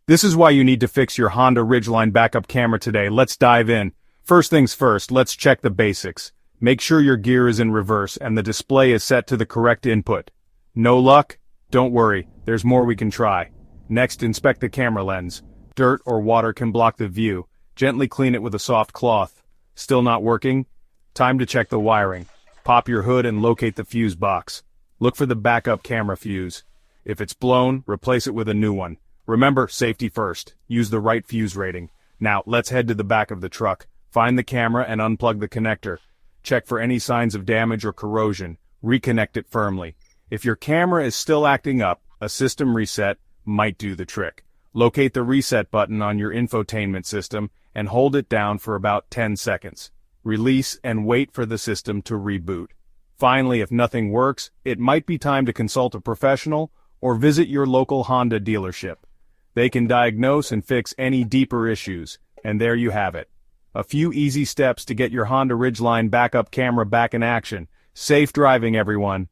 This is why you need to fix your Honda Ridgeline backup camera today. Let's dive in. First things first, let's check the basics. Make sure your gear is in reverse and the display is set to the correct input. No luck? Don't worry, there's more we can try. Next, inspect the camera lens. Dirt or water can block the view. Gently clean it with a soft cloth. Still not working? Time to check the wiring. Pop your hood and locate the fuse box. Look for the backup camera fuse. If it's blown, replace it with a new one. Remember, safety first. Use the right fuse rating. Now, let's head to the back of the truck. Find the camera and unplug the connector. Check for any signs of damage or corrosion. Reconnect it firmly. If your camera is still acting up, a system reset might do the trick. Locate the reset button on your infotainment system and hold it down for about 10 seconds. Release and wait for the system to reboot. Finally, if nothing works, it might be time to consult a professional or visit your local Honda dealership. They can diagnose and fix any deeper issues, and there you have it. A few easy steps to get your Honda Ridgeline backup camera back in action. Safe driving, everyone.